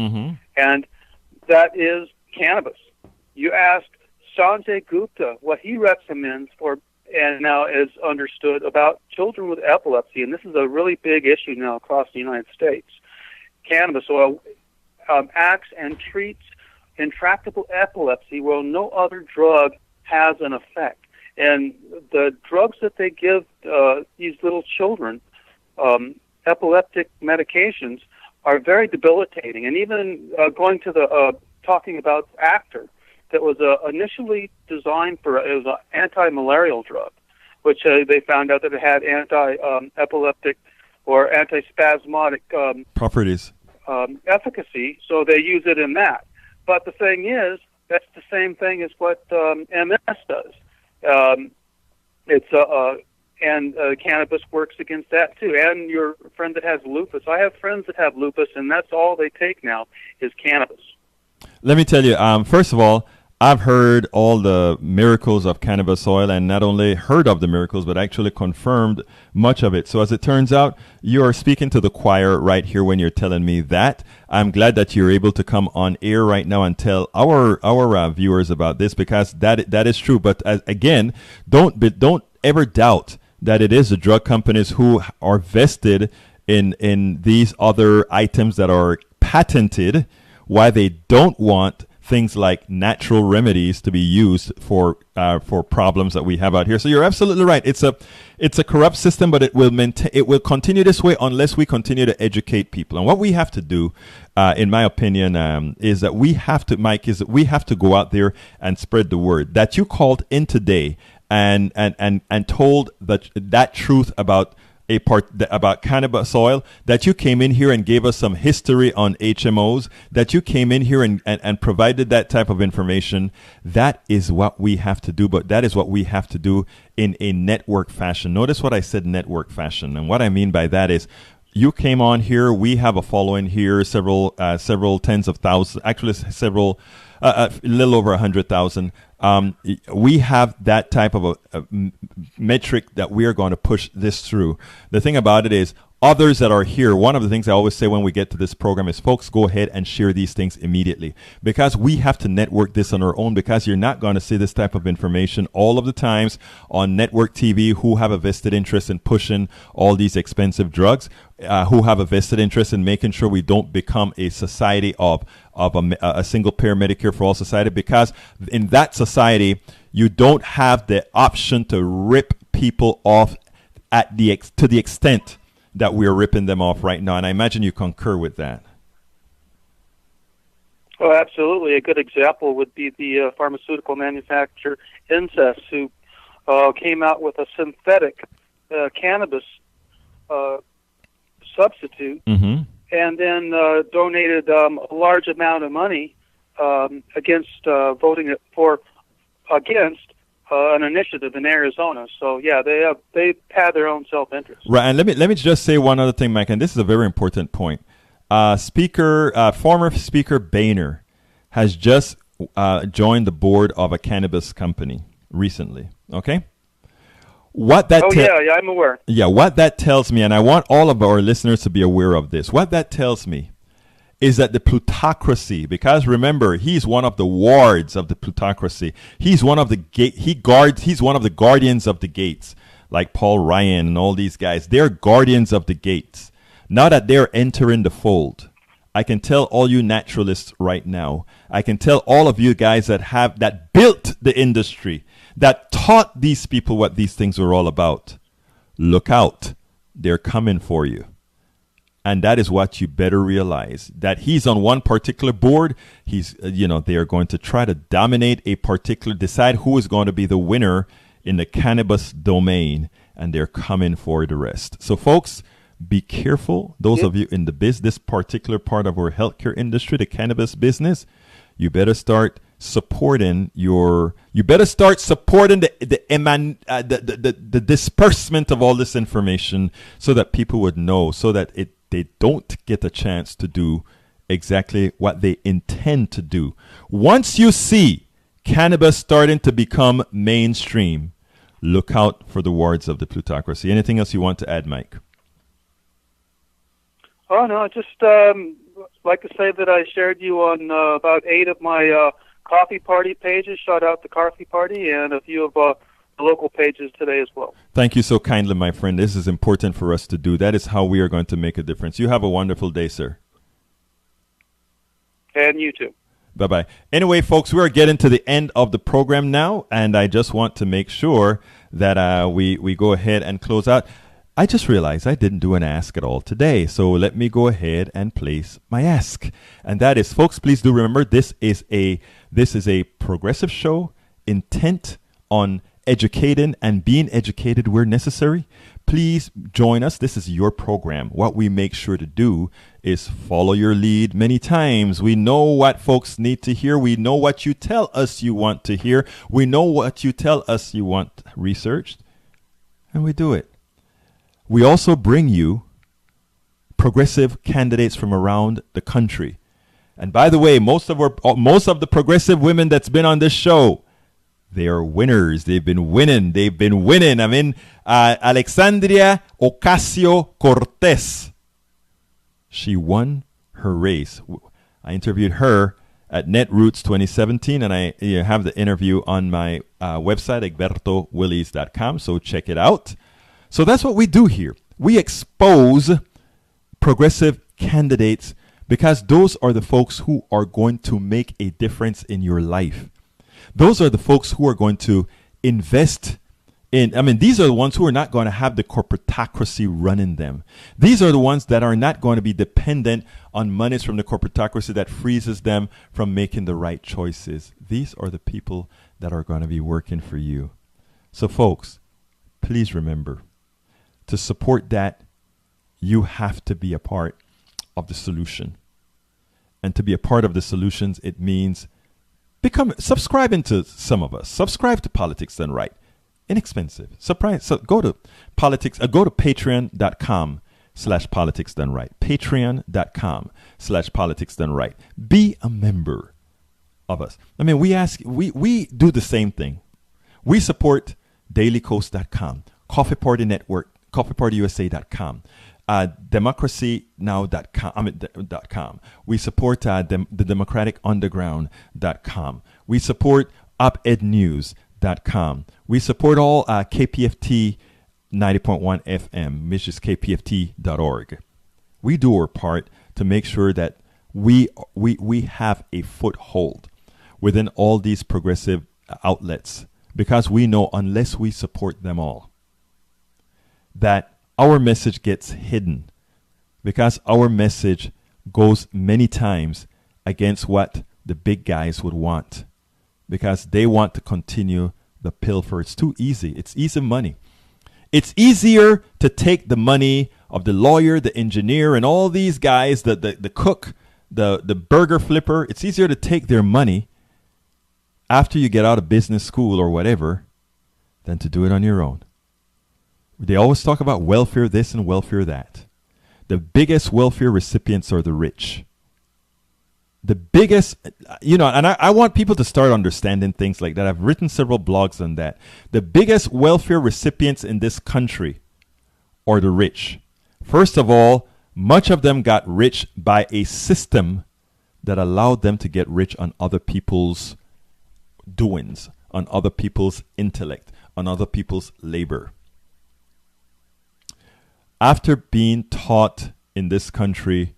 Speaker 6: and that is cannabis. You ask Sanjay Gupta what he recommends for, and now is understood about children with epilepsy, and this is a really big issue now across the United States. Cannabis oil acts and treats intractable epilepsy where no other drug has an effect. And the drugs that they give these little children, epileptic medications, are very debilitating. And even going to the talking about actor that was initially designed for, it was an anti-malarial drug, which they found out that it had anti-epileptic or antispasmodic
Speaker 3: properties,
Speaker 6: efficacy, so they use it in that. But the thing is, that's the same thing as what MS does. Cannabis works against that too. And your friend that has lupus, I have friends that have lupus, and that's all they take now is cannabis.
Speaker 3: Let me tell you, first of all, I've heard all the miracles of cannabis oil, and not only heard of the miracles, but actually confirmed much of it. So as it turns out, you are speaking to the choir right here when you're telling me that. I'm glad that you're able to come on air right now and tell our viewers about this, because that is true. But again, don't ever doubt that it is the drug companies who are vested in these other items that are patented, why they don't want things like natural remedies to be used for problems that we have out here. So you're absolutely right. It's a corrupt system, but it will continue this way unless we continue to educate people. And what we have to do, in my opinion, is that we have to go out there and spread the word that you called in today and told that truth about about cannabis oil, that you came in here and gave us some history on HMOs, that you came in here and provided that type of information. That is what we have to do, but that is what we have to do in a network fashion. Notice what I said, network fashion. And what I mean by that is, you came on here, we have a following here, several tens of thousands, actually a little over 100,000. We have that type of a metric that we are going to push this through. The thing about it is, others that are here, one of the things I always say when we get to this program is, folks, go ahead and share these things immediately, because we have to network this on our own, because you're not going to see this type of information all of the times on network TV, who have a vested interest in pushing all these expensive drugs, who have a vested interest in making sure we don't become a society of a single payer Medicare for all society, because in that society, you don't have the option to rip people off to the extent that we're ripping them off right now. And I imagine you concur with that.
Speaker 6: Oh, absolutely. A good example would be the pharmaceutical manufacturer Incest, who came out with a synthetic cannabis substitute,
Speaker 3: mm-hmm.
Speaker 6: and then donated a large amount of money against voting against an initiative in Arizona. So yeah, they had their own self-interest.
Speaker 3: Right, and let me just say one other thing, Mike, and this is a very important point. Former Speaker Boehner has just joined the board of a cannabis company recently. Okay.
Speaker 6: Yeah, I'm aware.
Speaker 3: Yeah, what that tells me, and I want all of our listeners to be aware of this, what that tells me is that the plutocracy, because remember, he's one of the wards of the plutocracy. He's one of the he's one of the guardians of the gates, like Paul Ryan and all these guys. They're guardians of the gates. Now that they're entering the fold, I can tell all you naturalists right now, I can tell all of you guys that built the industry, that taught these people what these things were all about. Look out. They're coming for you. And that is what you better realize, that he's on one particular board. They are going to try to dominate decide who is going to be the winner in the cannabis domain, and they're coming for the rest. So folks, be careful. Those of you in this particular part of our healthcare industry, the cannabis business, you better start supporting the disbursement of all this information, so that people would know, so that they don't get a chance to do exactly what they intend to do. Once you see cannabis starting to become mainstream, look out for the wards of the plutocracy. Anything else you want to add, Mike?
Speaker 6: Oh, no, just like to say that I shared you on about 8 of my coffee party pages. Shout out the coffee party, and a few of the local pages today as well.
Speaker 3: Thank you so kindly, my friend. This is important for us to do. That is how we are going to make a difference. You have a wonderful day, sir.
Speaker 6: And you too.
Speaker 3: Bye-bye. Anyway, folks, we're getting to the end of the program now, and I just want to make sure that we go ahead and close out. I just realized I didn't do an ask at all today, so let me go ahead and place my ask. And that is, folks, please do remember, this is a progressive show, intent on educating and being educated where necessary. Please join us. This is your program. What we make sure to do is follow your lead many times. We know what folks need to hear. We know what you tell us you want to hear. We know what you tell us you want researched, and we do it. We also bring you progressive candidates from around the country. And by the way, most of the progressive women that's been on this show, they are winners. They've been winning. I mean, Alexandria Ocasio-Cortez. She won her race. I interviewed her at Netroots 2017, and I have the interview on my website, egbertowillies.com, so check it out. So that's what we do here. We expose progressive candidates because those are the folks who are going to make a difference in your life. Those are the folks who are going to invest in, these are the ones who are not going to have the corporatocracy running them. These are the ones that are not going to be dependent on monies from the corporatocracy that freezes them from making the right choices. These are the people that are going to be working for you. So folks, please remember, to support that, you have to be a part of the solution. And to be a part of the solutions, it means subscribing to some of us. Subscribe to Politics Done Right. Inexpensive. Surprise. So go to patreon.com/politics done right. Patreon.com/politics done right. Be a member of us. We do the same thing. We support dailycoast.com, Coffee Party Network, coffeepartyusa.com, democracynow.com. We support the Democratic Underground.com. We support opednews.com. We support all KPFT 90.1 FM, which is kpft.org. We do our part to make sure that we have a foothold within all these progressive outlets, because we know unless we support them all, that our message gets hidden, because our message goes many times against what the big guys would want, because they want to continue the pilfer. It's too easy. It's easy money. It's easier to take the money of the lawyer, the engineer, and all these guys, the cook, the burger flipper. It's easier to take their money after you get out of business school or whatever than to do it on your own. They always talk about welfare this and welfare that. The biggest welfare recipients are the rich. The biggest, and I want people to start understanding things like that. I've written several blogs on that. The biggest welfare recipients in this country are the rich. First of all, much of them got rich by a system that allowed them to get rich on other people's doings, on other people's intellect, on other people's labor. After being taught in this country,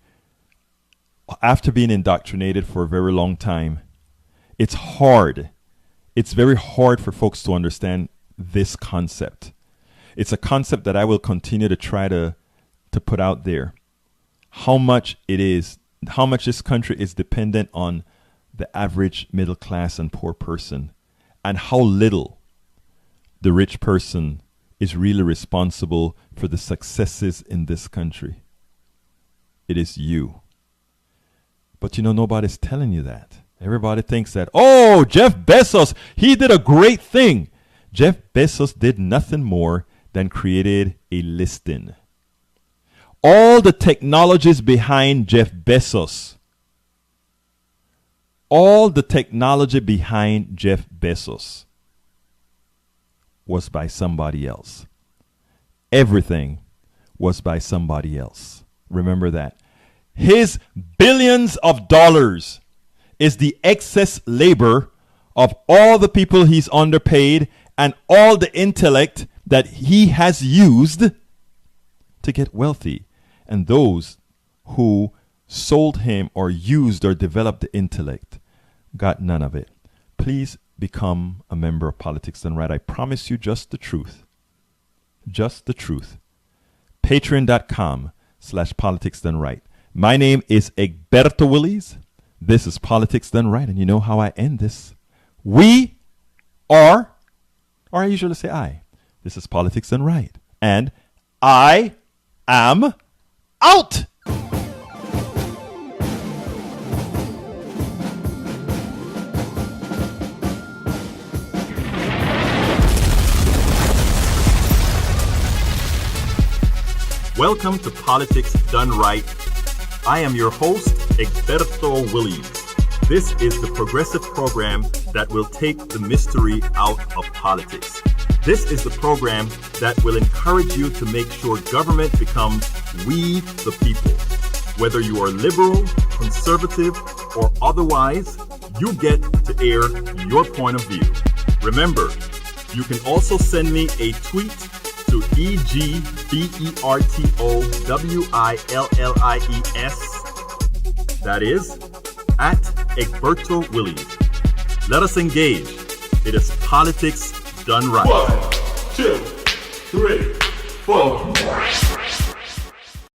Speaker 3: after being indoctrinated for a very long time, it's hard. It's very hard for folks to understand this concept. It's a concept that I will continue to try to put out there. How much this country is dependent on the average middle class and poor person, and how little the rich person is really responsible for the successes in this country. It is you. But nobody's telling you that. Everybody thinks that, oh, Jeff Bezos, he did a great thing. Jeff Bezos did nothing more than created a listing. All the technologies behind Jeff Bezos, was by somebody else. Everything was by somebody else. Remember that. His billions of dollars is the excess labor of all the people he's underpaid and all the intellect that he has used to get wealthy. And those who sold him or used or developed the intellect got none of it. Please become a member of Politics Done Right. I promise you just the truth. Just the truth. Patreon.com/Politics Done Right. My name is Egberto Willies. This is Politics Done Right. And you know how I end this. We are, or I usually say I. This is Politics Done Right. And I am out.
Speaker 1: Welcome to Politics Done Right. I am your host, Egberto Williams. This is the progressive program that will take the mystery out of politics. This is the program that will encourage you to make sure government becomes we the people. Whether you are liberal, conservative, or otherwise, you get to air your point of view. Remember, you can also send me a tweet to EGBERTOWILLIES. That is, at Egberto Williams. Let us engage. It is politics done right.
Speaker 2: 1, 2, 3, 4.